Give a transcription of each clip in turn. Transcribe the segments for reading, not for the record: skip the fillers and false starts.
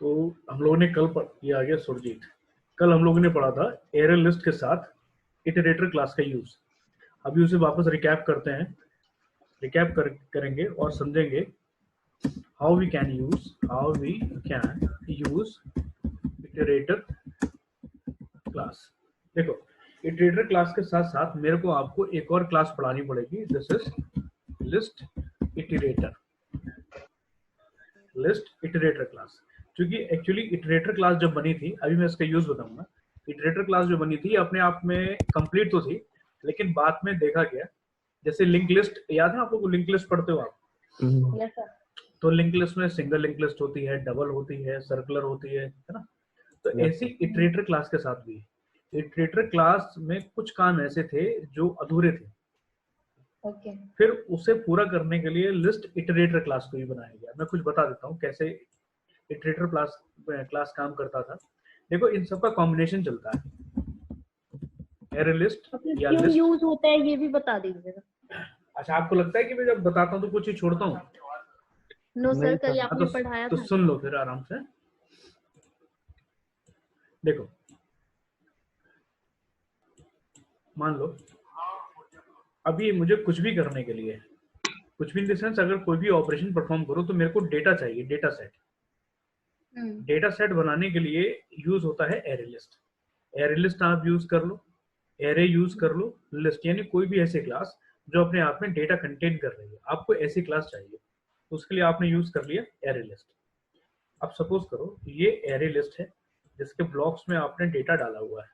तो हम लोगों ने ये आ गया सुरजीत, कल हम लोगों ने पढ़ा था एरे लिस्ट के साथ इटरेटर क्लास का यूज। अभी उसे वापस रिकैप करते हैं, करेंगे और समझेंगे how we can use iterator class. देखो, इटरेटर क्लास के साथ साथ मेरे को आपको एक और क्लास पढ़ानी पड़ेगी, this is list iterator class. क्योंकि एक्चुअली इटरेटर क्लास जब बनी थी, अभी मैं इसका यूज बताऊंगा। इटरेटर क्लास जो बनी थी अपने आप में कंप्लीट तो थी, लेकिन बाद में देखा गया, जैसे लिंक लिस्ट याद है आप लोग को, लिंक लिस्ट पढ़ते हो आप? Yes, sir. तो लिंक लिस्ट में सिंगल लिंक लिस्ट होती है, डबल होती है, सर्कुलर होती है ना? तो ऐसी इटरेटर क्लास के साथ भी, इटरेटर क्लास में कुछ काम ऐसे थे जो अधूरे थे। Okay. फिर उसे पूरा करने के लिए लिस्ट इटरेटर क्लास को भी बनाया गया। मैं कुछ बता देता हूँ कैसे इटरेटर क्लास काम करता था। देखो, इन सब का कॉम्बिनेशन चलता है, एरे लिस्ट या क्यों लिस्ट। यूज होता है ये भी बता दीजिए। अच्छा, आपको लगता है कि मैं जब बताता हूँ तो कुछ ही छोड़ता हूँ? नो सर, कल आपने तो, पढ़ाया तो था। सुन लो फिर आराम से। देखो, मान लो अभी मुझे कुछ भी करने के लिए, कुछ भी इन द सेंस, अगर कोई भी ऑपरेशन परफॉर्म करो तो मेरे को डेटा चाहिए, डेटा सेट। डेटा सेट बनाने के लिए यूज होता है एरे लिस्ट। एरे लिस्ट आप यूज कर लो, एरे यूज कर लो, लिस्ट यानी कोई भी ऐसी क्लास जो अपने आप में डेटा कंटेन कर रही है। आपको ऐसी क्लास चाहिए, उसके लिए आपने यूज कर लिया एरे लिस्ट। अब सपोज करो ये एरे लिस्ट है जिसके ब्लॉक्स में आपने डेटा डाला हुआ है,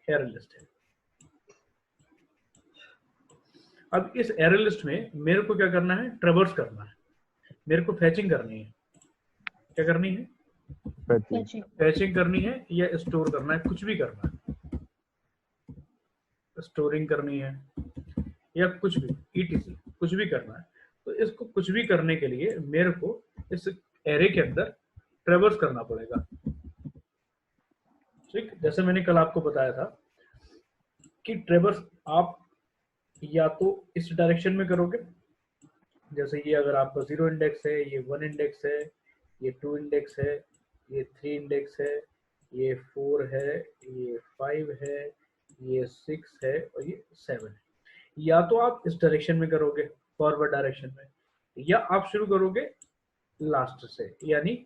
एरे लिस्ट है। अब इस एरे लिस्ट में मेरे को क्या करना है? ट्रेवर्स करना है, मेरे को फैचिंग करनी है। क्या करनी है? फैचिंग करनी है या स्टोर करना है, कुछ भी करना है, स्टोरिंग करनी है या कुछ भी, ईटीसी कुछ भी करना है। तो इसको कुछ भी करने के लिए मेरे को इस एरे के अंदर ट्रेवर्स करना पड़ेगा। ठीक, जैसे मैंने कल आपको बताया था कि ट्रेवर्स आप या तो इस डायरेक्शन में करोगे, जैसे ये अगर आपका 0 इंडेक्स है, ये 1 इंडेक्स है, ये 2 इंडेक्स है, ये 3 इंडेक्स है, ये 4 है, ये 5 है, ये 6 है और ये 7 है। या तो आप इस डायरेक्शन में करोगे, फॉरवर्ड डायरेक्शन में, या आप शुरू करोगे लास्ट से, यानी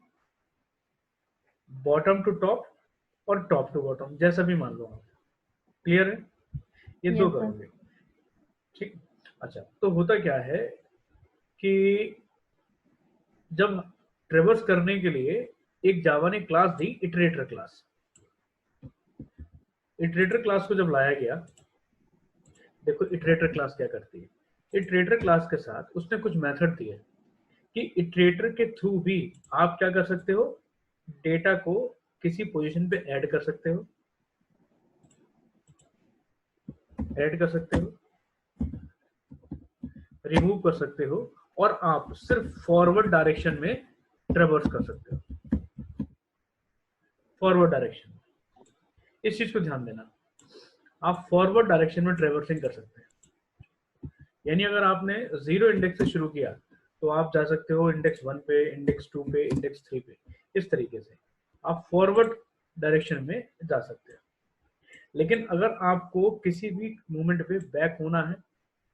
बॉटम टू टॉप और टॉप टू बॉटम, जैसा भी मान लो आप। क्लियर है? ये दो करोगे। ठीक। अच्छा, तो होता क्या है कि जब ट्रेवर्स करने के लिए एक जावा ने क्लास दी इटरेटर क्लास। इटरेटर क्लास को जब लाया गया, देखो इटरेटर क्लास क्या करती है। इटरेटर क्लास के साथ उसने कुछ मेथड दिए कि इटरेटर के थ्रू भी आप क्या कर सकते हो, डेटा को किसी पोजीशन पे ऐड कर सकते हो, रिमूव कर सकते हो, और आप सिर्फ फॉरवर्ड डायरेक्शन में ट्रेवर्स कर सकते हो। फॉरवर्ड डायरेक्शन, इस चीज को ध्यान देना, आप फॉरवर्ड डायरेक्शन में ट्रेवर्सिंग कर सकते हैं। यानी अगर आपने 0 इंडेक्स से शुरू किया तो आप जा सकते हो इंडेक्स 1 पे, इंडेक्स 2 पे, इंडेक्स 3 पे। इस तरीके से आप फॉरवर्ड डायरेक्शन में जा सकते हो। लेकिन अगर आपको किसी भी मोमेंट पे बैक होना है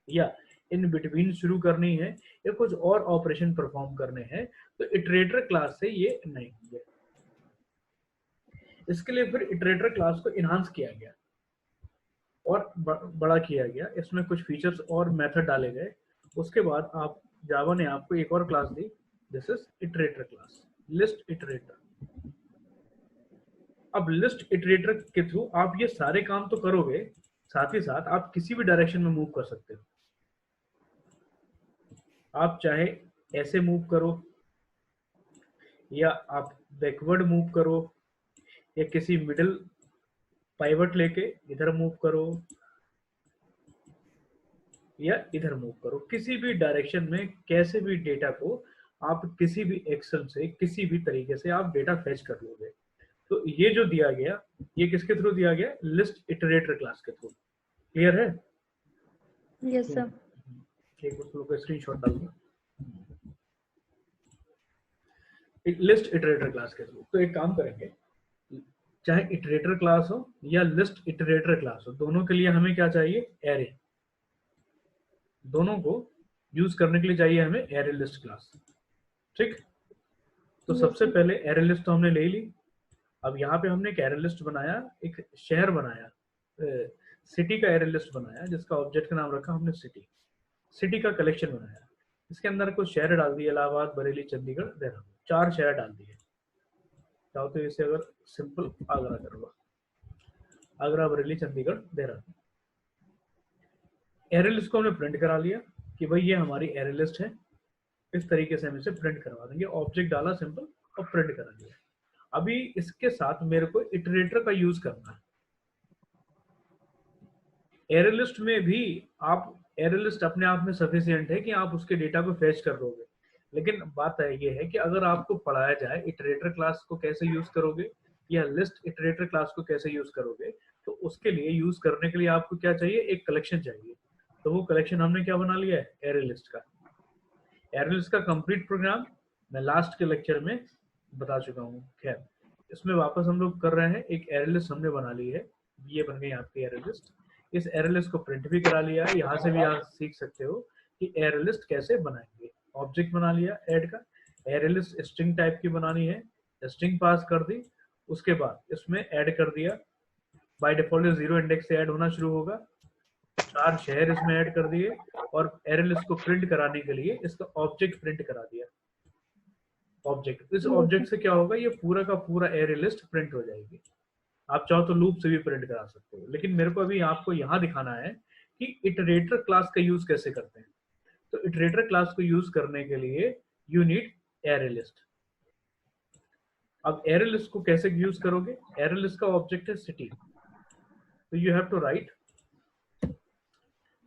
या इन बिटवीन शुरू करनी है या कुछ और ऑपरेशन परफॉर्म करने हैं, तो इटरेटर क्लास से ये नहीं होंगे। इसके लिए फिर इटरेटर क्लास को इनहांस किया गया और बड़ा किया गया, इसमें कुछ फीचर्स और मेथड डाले गए। उसके बाद आप जावा ने आपको एक और class the, this is iterator class, list iterator. अब लिस्ट इटरेटर के थ्रू आप ये सारे काम तो करोगे, साथ ही साथ आप किसी भी डायरेक्शन में मूव कर सकते हो। आप चाहे ऐसे मूव करो, या आप बैकवर्ड मूव करो, या किसी मिडिल पाइवट लेके इधर मूव करो, या इधर मूव करो। किसी भी डायरेक्शन में कैसे भी डेटा को आप किसी भी एक्शन से, किसी भी तरीके से आप डेटा फेच कर लोगे। तो ये जो दिया गया, ये किसके थ्रू दिया गया? लिस्ट इटरेटर क्लास के थ्रू। क्लियर है? Yes sir. एक स्क्रीनशॉट डाल दो। लिस्ट इटरेटर क्लास के थ्रू। तो एक काम करेंगे, चाहे इटरेटर क्लास हो या लिस्ट इटरेटर क्लास हो, दोनों के लिए हमें क्या चाहिए, एरे। दोनों को यूज करने के लिए चाहिए हमें एरे लिस्ट क्लास। ठीक, तो सबसे पहले एरे लिस्ट तो हमने ले ली। अब यहाँ पे हमने एक एरे लिस्ट बनाया, एक शहर बनाया, सिटी का एरे लिस्ट बनाया, जिसका ऑब्जेक्ट का नाम रखा हमने सिटी। सिटी का कलेक्शन बनाया, इसके अंदर कुछ शहर डाल दिए, इलाहाबाद, बरेली, चंडीगढ़, देहरादून, 4 शहर डाल दिए। चाहो तो इसे अगर सिंपल आगरा कर लो, आगरा, बरेली, चंडीगढ़, देहरादून। एरे लिस्ट को हमने प्रिंट करा लिया कि भाई ये हमारी एरे लिस्ट है, इस तरीके से हम इसे प्रिंट करवा देंगे। ऑब्जेक्ट डाला सिंपल और प्रिंट करा दिया। अभी इसके साथ मेरे को इटरेटर का यूज करना है। एरे लिस्ट में भी आप, एरे लिस्ट अपने आप में सफिशिएंट है कि आप उसके डेटा को फेच कर लोगे, लेकिन बात ये है कि अगर आपको पढ़ाया जाए इटरेटर क्लास को कैसे यूज करोगे या लिस्ट इटरेटर क्लास को कैसे यूज करोगे, तो उसके लिए यूज करने के लिए आपको क्या चाहिए, एक कलेक्शन चाहिए। तो वो कलेक्शन हमने क्या बना लिया है, एरे लिस्ट का। एरे लिस्ट का कंप्लीट प्रोग्राम मैं लास्ट के लेक्चर में बता चुका हूँ। खैर, इसमें वापस हम लोग कर रहे हैं। एक एरे लिस्ट हमने बना ली है, ये बन गई आपकी एरे लिस्ट। इस एरे लिस्ट को प्रिंट भी करा लिया है। यहाँ से भी आप सीख सकते हो कि एरे लिस्ट कैसे बनाएंगे। ऑब्जेक्ट बना लिया ऐड का, एरे लिस्ट स्ट्रिंग टाइप की बनानी है, स्ट्रिंग पास कर दी, उसके बाद इसमें ऐड कर दिया। बाय डिफॉल्ट 0 इंडेक्स से ऐड होना शुरू होगा। 4 शहर इसमें ऐड कर दिए और एरे लिस्ट को प्रिंट कराने के लिए इसका ऑब्जेक्ट प्रिंट करा दिया। ऑब्जेक्ट, इस ऑब्जेक्ट से क्या होगा, ये पूरा का पूरा एरे लिस्ट प्रिंट हो जाएगी। आप चाहो तो लूप से भी प्रिंट करा सकते हो, लेकिन मेरे को अभी आपको यहाँ दिखाना है कि इटरेटर क्लास का यूज कैसे करते हैं। तो इटरेटर क्लास को यूज करने के लिए यू नीड एरे लिस्ट। अब एरे लिस्ट को कैसे यूज करोगे, एरे लिस्ट का ऑब्जेक्ट है सिटी, तो you have to write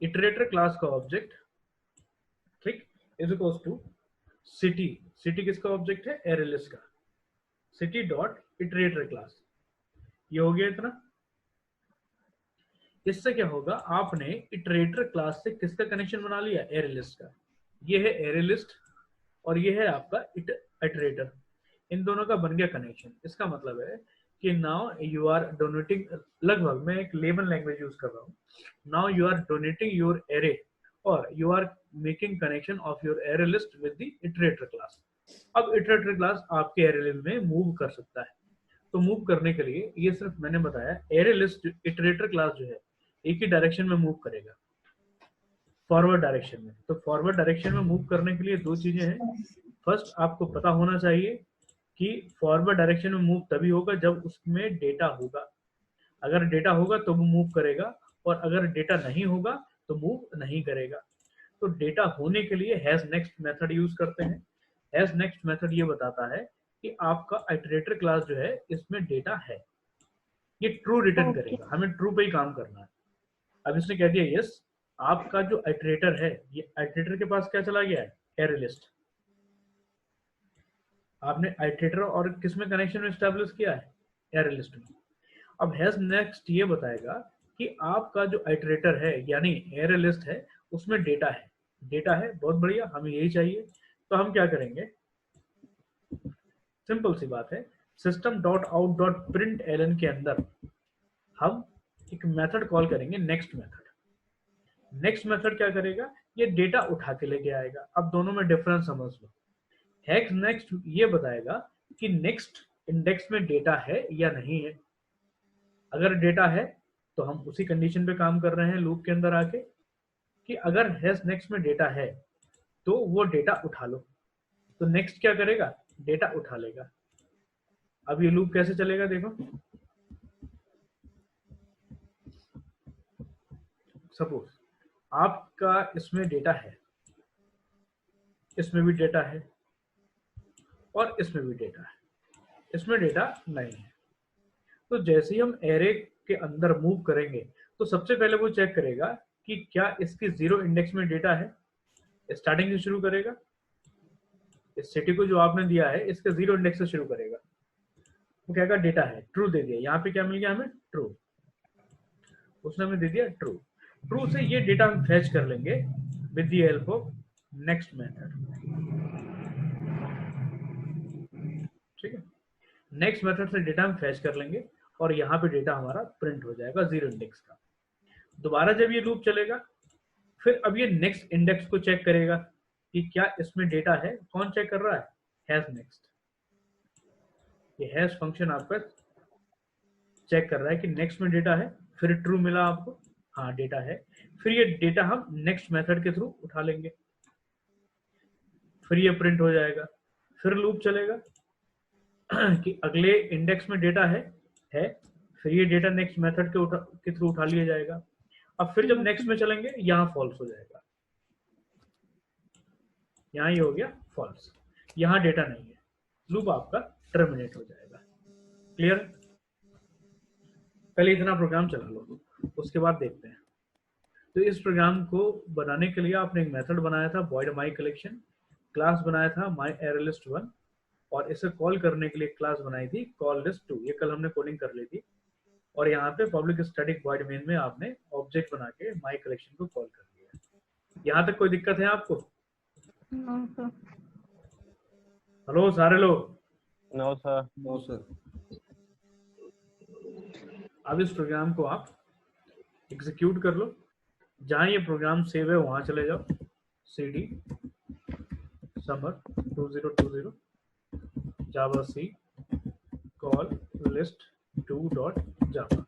iterator class का ऑब्जेक्ट, ठीक, is equals to city. City किसका ऑब्जेक्ट है, एरे लिस्ट का, सिटी डॉट इटरेटर क्लास। ये हो गया इतना। इससे क्या होगा, आपने इटरेटर क्लास से किसका कनेक्शन बना लिया, एरे लिस्ट का। ये है एरे लिस्ट और ये है आपका इटरेटर, इन दोनों का बन गया कनेक्शन। इसका मतलब है कि नाउ यू आर डोनेटिंग, लगभग मैं एक लेमन लैंग्वेज यूज कर रहा हूँ, now you are donating your array और you are making connection of your array list with the iterator class. अब इटरेटर क्लास आपके एरे लिस्ट में मूव कर सकता है। तो मूव करने के लिए, ये सिर्फ मैंने बताया, एरे लिस्ट इटरेटर क्लास जो है एक ही डायरेक्शन में मूव करेगा, फॉरवर्ड डायरेक्शन में। तो फॉरवर्ड डायरेक्शन में मूव करने के लिए 2 चीजें हैं। फर्स्ट, आपको पता होना चाहिए कि फॉरवर्ड डायरेक्शन में मूव तभी होगा जब उसमें डेटा होगा। अगर डेटा होगा तो वो मूव करेगा, और अगर डेटा नहीं होगा तो मूव नहीं करेगा। तो डेटा होने के लिए हैज नेक्स्ट मेथड यूज करते हैं। हैज नेक्स्ट मेथड ये बताता है कि आपका इटरेटर क्लास जो है इसमें डेटा है, ये ट्रू रिटर्न करेगा। हमें ट्रू पे ही काम करना है। अब इसने कह दिया यस, आपका जो इटरेटर है, ये इटरेटर के पास क्या चला गया है, एरे लिस्ट। आपने इटरेटर और किसमें कनेक्शन एस्टैब्लिश किया है, एरे लिस्ट में। अब हैज नेक्स्ट ये बताएगा कि आपका जो इटरेटर है यानी एरे लिस्ट है उसमें डेटा है। डेटा है, बहुत बढ़िया, हमें यही चाहिए। तो हम क्या करेंगे, सिंपल सी बात है, system dot out dot print ln के अंदर हम एक मेथड कॉल करेंगे, नेक्स्ट मेथड। नेक्स्ट मेथड क्या करेगा, ये डेटा उठा के लेके आएगा। अब दोनों में डिफरेंस समझ लो। हैश नेक्स्ट ये बताएगा कि नेक्स्ट इंडेक्स में डेटा है या नहीं है। अगर डेटा है तो हम उसी कंडीशन पे काम कर रहे हैं लूप के अंदर आके, कि अगर हैश नेक्स्ट में डेटा है तो वो डेटा उठा लो। तो नेक्स्ट क्या करेगा, डेटा उठा लेगा। अब ये लूप कैसे चलेगा, देखो, सपोज आपका इसमें डेटा है, इसमें भी डेटा है और इसमें भी डेटा है, इसमें डेटा नहीं है। तो जैसे ही हम एरे के अंदर मूव करेंगे तो सबसे पहले वो चेक करेगा कि क्या इसके 0 इंडेक्स में डेटा है। स्टार्टिंग से शुरू करेगा, इस सिटी को जो आपने दिया है इसके 0 इंडेक्स से शुरू करेगा। वो कहेगा डेटा है, ट्रू दे दिया। यहाँ पे क्या मिल गया हमें, ट्रू। उसने हमें दे दिया ट्रू। ट्रू से ये डेटा हम फैच कर लेंगे with the help of next method. ठीक है। नेक्स्ट मेथड से डेटा हम फैच कर लेंगे और यहाँ पे डेटा हमारा प्रिंट हो जाएगा 0 इंडेक्स का। दोबारा जब ये लूप चलेगा फिर अब ये नेक्स्ट इंडेक्स को चेक करेगा कि क्या इसमें डेटा है। कौन चेक कर रहा है? Hash next. ये हैश फंक्शन आपका चेक कर रहा है कि नेक्स्ट में डेटा है, फिर ट्रू मिला आपको, हाँ डेटा है, फिर ये डेटा हम नेक्स्ट मेथड के थ्रू उठा लेंगे, फिर ये प्रिंट हो जाएगा। फिर लूप चलेगा कि अगले इंडेक्स में डेटा है, फिर ये डेटा नेक्स्ट मेथड के थ्रू उठा लिया जाएगा। अब फिर जब नेक्स्ट में चलेंगे यहाँ फॉल्स हो जाएगा, यहाँ ये हो गया फॉल्स, यहाँ डेटा नहीं है, लूप आपका टर्मिनेट हो जाएगा। क्लियर? पहले इतना प्रोग्राम चला लो, उसके बाद देखते हैं। तो इस प्रोग्राम को बनाने के लिए आपने एक मेथड बनाया था void my collection, क्लास बनाया था my array list 1 और इसे कॉल करने के लिए क्लास बनाई थी call list 2। ये कल हमने कोडिंग कर ली थी। और यहाँ पे पब्लिक स्टैटिक void main में आपने ऑब्जेक्ट बना के my collection को कॉल कर दिया। यहाँ तक कोई दिक्कत है आपको? हेलो सारे लोग? No sir. No sir. अब इस प्रोग्राम को आप एग्जीक्यूट कर लो। जहां ये प्रोग्राम सेव है वहां चले जाओ, cd summer 2020 java c call list 2.java।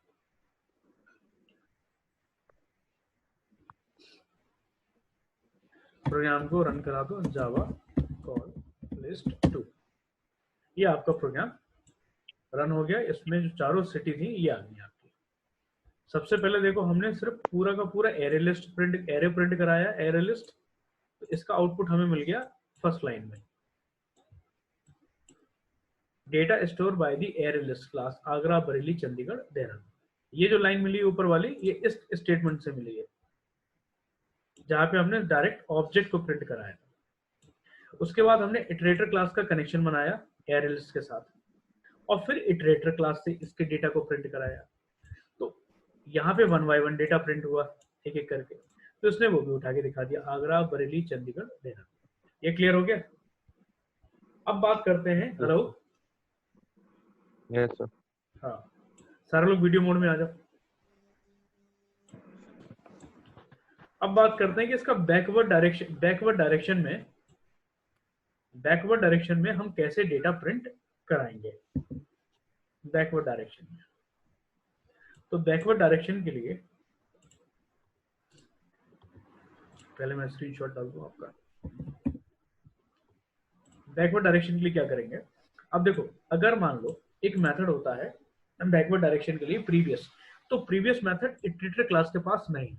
Program को रन करा दो, java call list 2। ये आपका प्रोग्राम रन हो गया। इसमें जो चारों सिटी थी ये आ गई आपकी। सबसे पहले देखो हमने सिर्फ पूरा का पूरा array list print, array print कराया, एरे लिस्ट। तो इसका आउटपुट हमें मिल गया फर्स्ट लाइन में, data store by the array list class Agra Bareilly Chandigarh Dehradun. ये जो लाइन मिली ऊपर वाली ये इस स्टेटमेंट से मिली है जहां पे हमने डायरेक्ट ऑब्जेक्ट को प्रिंट कराया था। उसके बाद हमने इटरेटर क्लास का कनेक्शन बनाया एरे लिस्ट के साथ और फिर इटरेटर क्लास से इसके डेटा को प्रिंट कराया। तो यहाँ पे 1 by 1 डेटा प्रिंट हुआ एक एक करके, तो उसने वो भी उठा के दिखा दिया आगरा बरेली चंडीगढ़ देहरादून। ये क्लियर हो गया? अब बात करते हैं, हेलो यस सर। हाँ सारे लोग वीडियो मोड में आ जाओ। अब बात करते हैं कि इसका बैकवर्ड डायरेक्शन में हम कैसे डेटा प्रिंट कराएंगे। बैकवर्ड डायरेक्शन में, तो बैकवर्ड डायरेक्शन के लिए पहले मैं स्क्रीनशॉट डाल दूं आपका। बैकवर्ड डायरेक्शन के लिए क्या करेंगे? अब देखो अगर मान लो एक मेथड होता है बैकवर्ड डायरेक्शन के लिए प्रीवियस, तो प्रीवियस मेथड इटरेटर क्लास के पास नहीं,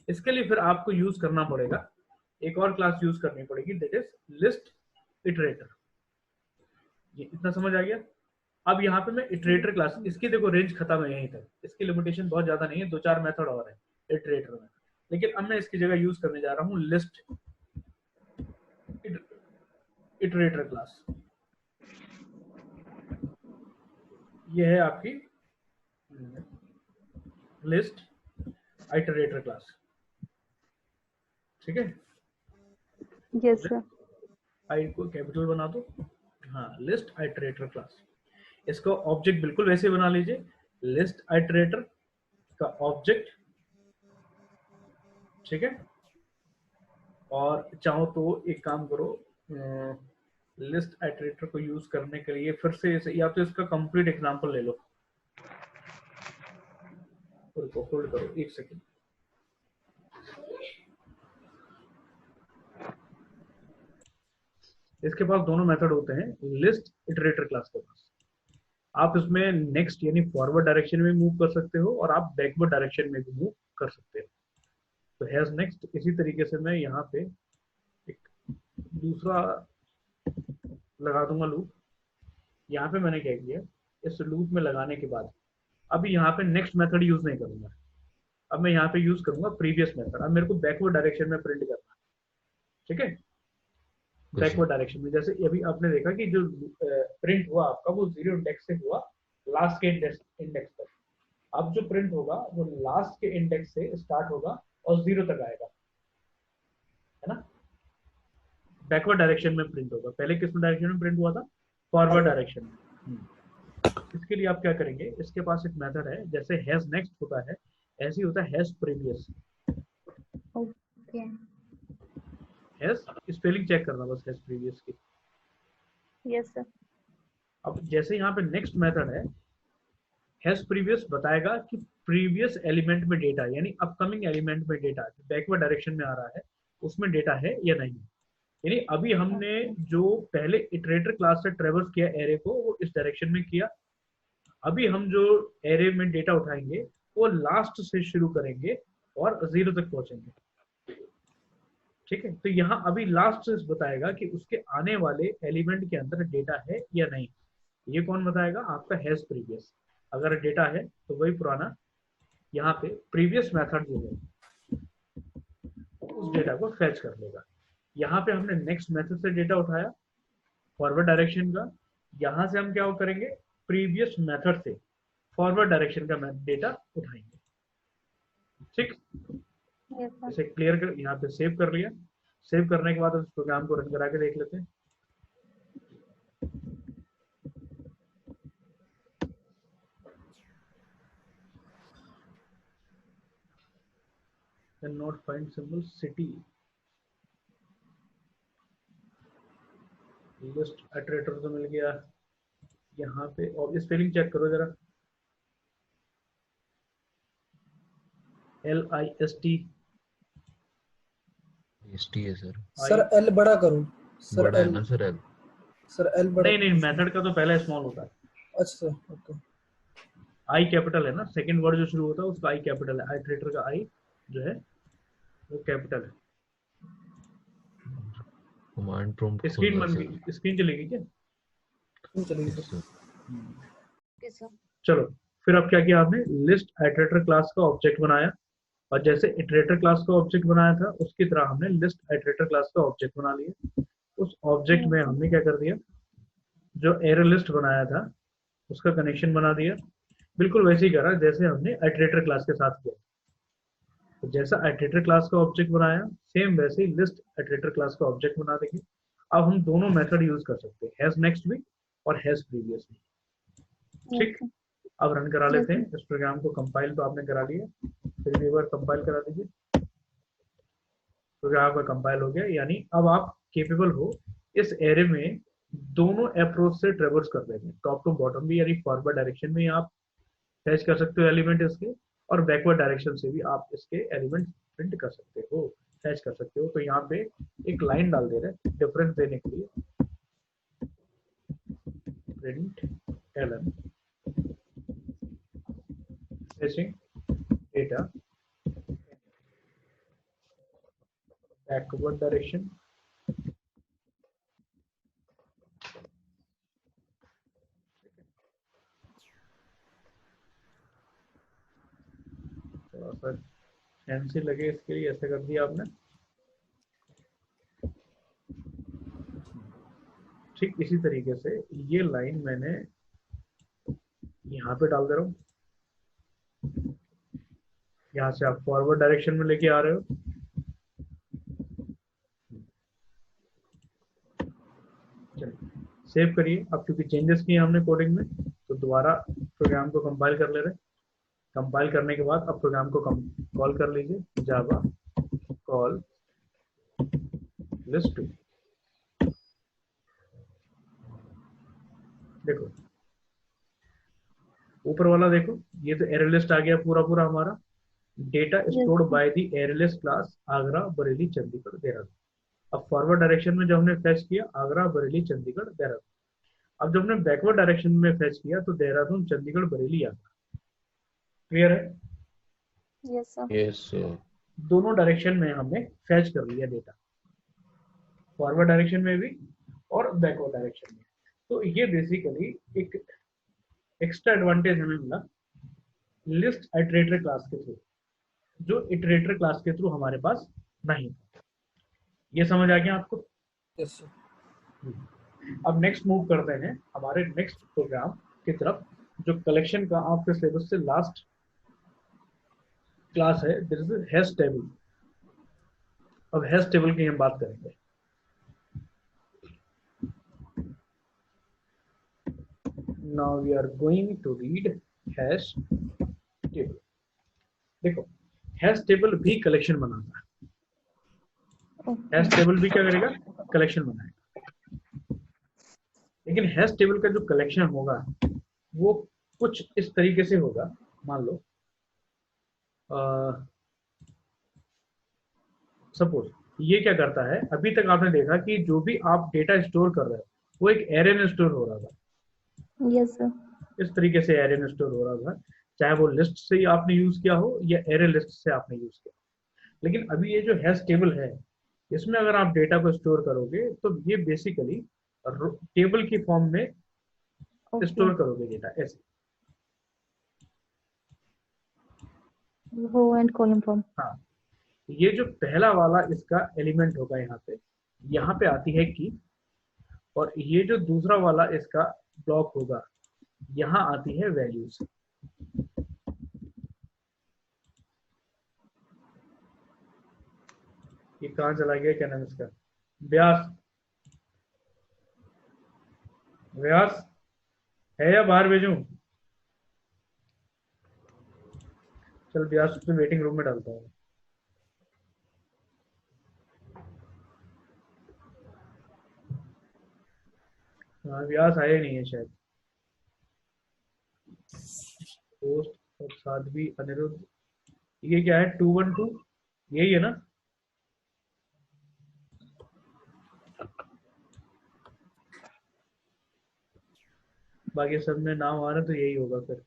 इसके लिए फिर आपको यूज करना पड़ेगा, एक और क्लास यूज करनी पड़ेगी, दैट इज लिस्ट इटरेटर। ये इतना समझ आ गया? अब यहाँ पे मैं इटरेटर क्लास, इसकी देखो रेंज खत्म है यहीं तक, इसकी लिमिटेशन बहुत ज्यादा नहीं है, 2-4 मेथड और है इटरेटर में, लेकिन अब मैं इसकी जगह यूज करने जा रहा हूँ लिस्ट इटरेटर क्लास। ये है आपकी लिस्ट इटरेटर क्लास, ठीक है? Yes sir. आई को कैपिटल बना दो, हाँ लिस्ट इटरेटर क्लास। इसको ऑब्जेक्ट बिल्कुल वैसे बना लीजिए, लिस्ट इटरेटर का ऑब्जेक्ट, ठीक है? और चाहो तो एक काम करो, लिस्ट इटरेटर को यूज करने के लिए फिर से या तो इसका कंप्लीट एग्जांपल ले लो। होल्ड करो एक सेकेंड। इसके पास दोनों मेथड होते हैं लिस्ट इटरेटर क्लास के पास। आप इसमें नेक्स्ट यानी फॉरवर्ड डायरेक्शन में मूव कर सकते हो और आप बैकवर्ड डायरेक्शन में भी मूव कर सकते हो। तो हैज नेक्स्ट, इसी तरीके से मैं यहाँ पे एक दूसरा लगा दूंगा लूप। यहाँ पे मैंने क्या किया, इस लूप में लगाने के बाद अभी यहाँ पे नेक्स्ट मेथड यूज नहीं करूंगा, अब मैं यहाँ पे यूज करूंगा प्रीवियस मेथड। अब मेरे को बैकवर्ड डायरेक्शन में प्रिंट करना है, ठीक है? बैकवर्ड डायरेक्शन में जैसे अभी आपने देखा कि जो प्रिंट हुआ आपका वो 0 इंडेक्स से हुआ लास्ट के इंडेक्स तक। अब जो प्रिंट होगा वो लास्ट के इंडेक्स से स्टार्ट होगा और 0 तक आएगा, है ना? बैकवर्ड डायरेक्शन में प्रिंट होगा। पहले किस डायरेक्शन में प्रिंट हुआ था? फॉरवर्ड डायरेक्शन में। इसके लिए आप क्या करेंगे, इसके पास एक मेथड है, जैसे हैज नेक्स्ट होता है ऐसे ही होता है has previous. Okay. Has spelling check करना बस, हैज प्रीवियस की। Yes sir. अब जैसे यहाँ पे नेक्स्ट मेथड है, हैज प्रीवियस बताएगा कि प्रीवियस एलिमेंट में डेटा यानी अपकमिंग एलिमेंट में डेटा बैकवर्ड डायरेक्शन में आ रहा है उसमें डेटा है या नहीं। यानी अभी हमने जो पहले इटरेटर क्लास से ट्रेवर्स किया एरे को वो इस डायरेक्शन में किया, अभी हम जो एरे में डेटा उठाएंगे वो लास्ट से शुरू करेंगे और 0 तक पहुंचेंगे। ठीक है, तो यहाँ अभी लास्ट से बताएगा कि उसके आने वाले एलिमेंट के अंदर डेटा है या नहीं। ये कौन बताएगा, आपका हैज प्रीवियस। अगर डेटा है तो वही पुराना यहाँ पे प्रीवियस मेथड जो है उस डेटा को फेच कर लेगा। यहाँ पे हमने नेक्स्ट मेथड से डेटा उठाया फॉरवर्ड डायरेक्शन का, यहाँ से हम क्या करेंगे, प्रीवियस मेथड से फॉरवर्ड डायरेक्शन का डेटा उठाएंगे। ठीक, इसे क्लियर कर, यहाँ पे सेव कर लिया। सेव करने के बाद उस प्रोग्राम को रन करा के देख लेते हैं। Not find symbol city list iterator तो मिल गया यहाँ पे। और स्पेलिंग चेक करो जरा, LIST है सर। सर एल बड़ा करो सर, बड़ा है एल ना सर एल। सर एल बड़ा। नहीं मेथड का तो पहला स्मॉल होता है। अच्छा ओके। आई कैपिटल है ना, सेकंड वर्ड जो शुरू होता है उसका आई कैपिटल है, इटरेटर का आई जो है वो कैपिटल है। कमांड प्रॉम्प्ट स्क्रीन बन गई, स्क्रीन चलेगी क्या? चलिए सर। चलो फिर अब क्या किया आपने, लिस्ट इटरेटर क्लास का ऑब्जेक्ट बनाया और जैसे इटरेटर क्लास का ऑब्जेक्ट बनाया था उसकी तरह हमने लिस्ट इटरेटर क्लास का ऑब्जेक्ट बना लिया। उस ऑब्जेक्ट में हमने क्या कर दिया, जो एरे लिस्ट बनाया था उसका कनेक्शन बना दिया। बिल्कुल वैसे ही करा जैसे हमने इटरेटर क्लास के साथ किया। तो जैसा इटरेटर क्लास का ऑब्जेक्ट बनाया सेम वैसे ही लिस्ट इटरेटर क्लास का ऑब्जेक्ट बना देंगे। अब हम दोनों मेथड यूज कर सकते हैं, हैज नेक्स्ट भी और हैज प्रीवियस भी। ठीक, अब रन करा लेते हैं इस प्रोग्राम को। कंपाइल तो आपने करा लिया, फिर भी एक बार कंपाइल करा दीजिए। प्रोग्राम का कंपाइल हो गया, यानी अब आप केपेबल हो इस एरे में दोनों अप्रोच से ट्रेवर्स कर देंगे, टॉप टू बॉटम भी, यानी फॉरवर्ड डायरेक्शन में आप फैच कर सकते हो एलिमेंट इसके, और बैकवर्ड डायरेक्शन से भी आप इसके एलिमेंट प्रिंट कर सकते हो, फैच कर सकते हो। तो यहाँ पे एक लाइन डाल दे रहे हैं डिफरेंस देने के लिए, प्रिंट एलन fetching data backward direction थोड़ा सा फैंसी लगे इसके लिए ऐसे कर दिया आपने। ठीक इसी तरीके से ये लाइन मैंने यहाँ पे डाल दे रहा हूँ, यहाँ से आप फॉरवर्ड डायरेक्शन में लेके आ रहे हो। चलिए सेव करिए। अब क्योंकि चेंजेस किए हमने कोडिंग में तो दोबारा प्रोग्राम को कंपाइल कर ले रहे हैं। कंपाइल करने के बाद अब प्रोग्राम को कॉल कर लीजिए, जावा कॉल लिस्ट टू। देखो ऊपर वाला देखो, ये तो एरे लिस्ट आ गया पूरा पूरा हमारा। Data stored by the array list class Agra Bareilly Chandigarh Dehradun. अब फॉरवर्ड डायरेक्शन में जब हमने फैच किया आगरा बरेली चंडीगढ़ देहरादून, अब जब हमने बैकवर्ड डायरेक्शन में फैच किया तो देहरादून चंडीगढ़ बरेली आगरा। क्लियर है? Yes sir. Yes sir. दोनों डायरेक्शन में हमने फैच कर लिया डेटा, फॉरवर्ड डायरेक्शन में भी और बैकवर्ड डायरेक्शन में। तो ये बेसिकली एक एक्स्ट्रा एडवांटेज हमें मिला लिस्ट इटरेटर क्लास के थ्रू, जो इटरेटर क्लास के थ्रू हमारे पास नहीं था। ये समझ आ गया आपको? Yes sir. अब नेक्स्ट मूव करते हैं हमारे नेक्स्ट प्रोग्राम की तरफ, जो कलेक्शन का आपके सिलेबस से लास्ट क्लास है, दिस इज हैश टेबल। अब हैश टेबल की हम बात करेंगे। Now we are going to read hash table. देखो हैश टेबल भी कलेक्शन बनाता है, हैश टेबल भी क्या करेगा, कलेक्शन बनाएगा। लेकिन हैश टेबल का जो कलेक्शन होगा वो कुछ इस तरीके से होगा। मान लो सपोज ये क्या करता है, अभी तक आपने देखा कि जो भी आप डेटा स्टोर कर रहे हो वो एक एरे में स्टोर हो रहा था। Yes sir. इस तरीके से एरे में स्टोर हो रहा था, चाहे वो लिस्ट से ही आपने यूज किया हो या एरे लिस्ट से आपने यूज किया। लेकिन अभी ये जो हैश टेबल है, इसमें अगर आप डेटा को स्टोर करोगे तो ये बेसिकली टेबल की फॉर्म में स्टोर करोगे डेटा ऐसे। Row and column form. हाँ, ये जो पहला वाला इसका एलिमेंट होगा यहाँ पे आती है की, और ये जो दूसरा वाला इसका ब्लॉक होगा यहाँ आती है वैल्यूज। ये कहाँ चला गया, क्या नाम इसका, व्यास। व्यास है या बाहर भेजूं? चल व्यास तो वेटिंग रूम में डालता हूँ। हाँ व्यास आया नहीं है शायद। दोस्त और साध्वी अनिरुद्ध, ये क्या है 212, यही है ना? बाकी सब में नाम आ रहा तो यही होगा फिर।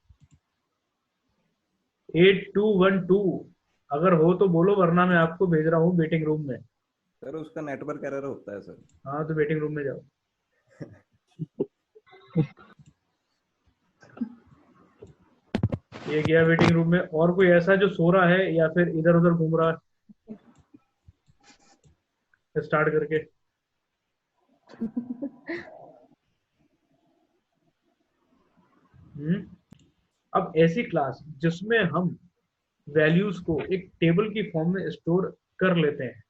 8212 अगर हो तो बोलो, वरना मैं आपको भेज रहा हूँ वेटिंग रूम में। सर उसका नेटवर्क एरर होता है सर। हाँ तो वेटिंग रूम में जाओ। ये गया वेटिंग रूम में। और कोई ऐसा जो सो रहा है या फिर इधर उधर घूम रहा है स्टार्ट करके? अब ऐसी क्लास जिसमें हम वैल्यूज को एक टेबल की फॉर्म में स्टोर कर लेते हैं,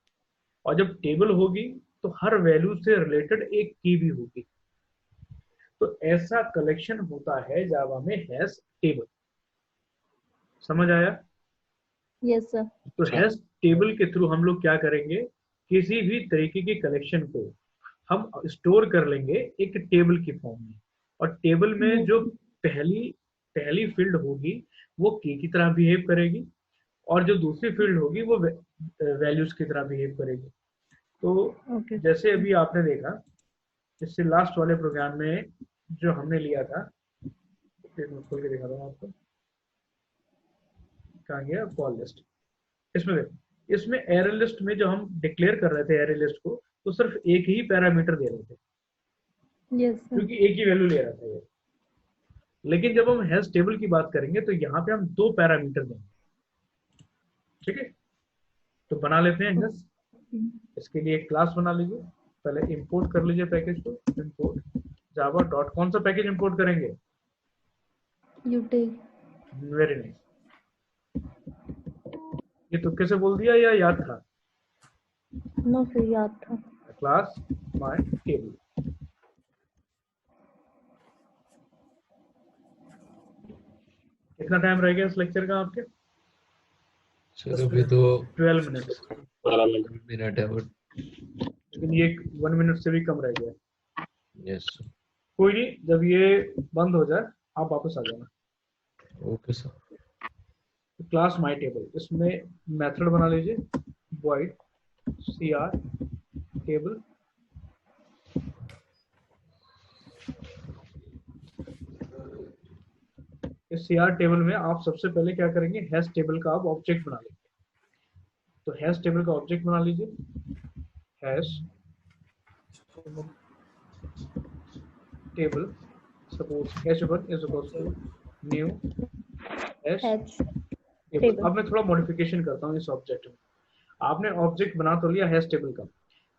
और जब टेबल होगी तो हर वैल्यू से रिलेटेड एक की भी होगी, तो ऐसा कलेक्शन होता है जावा में हैश टेबल। समझ आया? Yes sir. तो हैश टेबल के थ्रू हम लोग क्या करेंगे, किसी भी तरीके के कलेक्शन को हम स्टोर कर लेंगे एक टेबल की फॉर्म में, और टेबल में जो पहली फील्ड होगी वो की तरह बिहेव करेगी, और जो दूसरी फील्ड होगी वो वैल्यूज की तरह बिहेव करेगी। तो जैसे अभी आपने देखा इससे लास्ट वाले प्रोग्राम में जो हमने लिया था, खोल के दिखा दूँ आपको, कहाँ गया कॉल लिस्ट। इसमें देखो, इसमें एरे लिस्ट में जो हम डिक्लेयर कर रहे थे एरे लिस्ट को, तो सिर्फ एक ही पैरामीटर दे रहे थे। यस क्योंकि एक ही वैल्यू ले रहा था ये। लेकिन जब हम हैश टेबल की बात करेंगे तो यहाँ पे हम 2 पैरामीटर देंगे। ठीक है, तो बना लेते हैं हैश। इसके लिए एक क्लास बना लीजिए। पहले इंपोर्ट कर लीजिए पैकेज को, इंपोर्ट जावा डॉट, कौन सा पैकेज इंपोर्ट करेंगे? यूटेक। Very nice. ये तुक्के से बोल दिया या याद था? नो सर, याद था। Class my table. कितना टाइम रह गया इस लेक्चर का आपके? सर अभी तो 12 मिनट्स। 12 मिनट है, बट लेकिन ये 1 मिनट से भी कम रह गया। Yes sir. कोई नहीं, जब ये बंद हो जाए आप वापस आ जाना। Okay sir. Class my table, इसमें मेथड बना लीजिए void cr टेबल। इस cr टेबल में आप सबसे पहले क्या करेंगे, हैश टेबल का आप ऑब्जेक्ट बना लेंगे। तो हैश टेबल का ऑब्जेक्ट बना लीजिए, hash table suppose h1 is equal to new hash table. अब मैं थोड़ा मॉडिफिकेशन करता हूँ इस ऑब्जेक्ट में। आपने ऑब्जेक्ट बना तो लिया हैश टेबल का,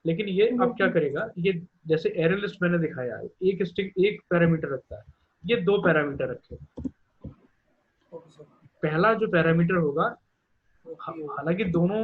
लेकिन ये अब क्या करेगा, ये जैसे एरे लिस्ट मैंने दिखाया है, एक स्ट्रिंग एक पैरामीटर रखता है, ये 2 पैरामीटर रखे। पहला जो पैरामीटर होगा, हालांकि दोनों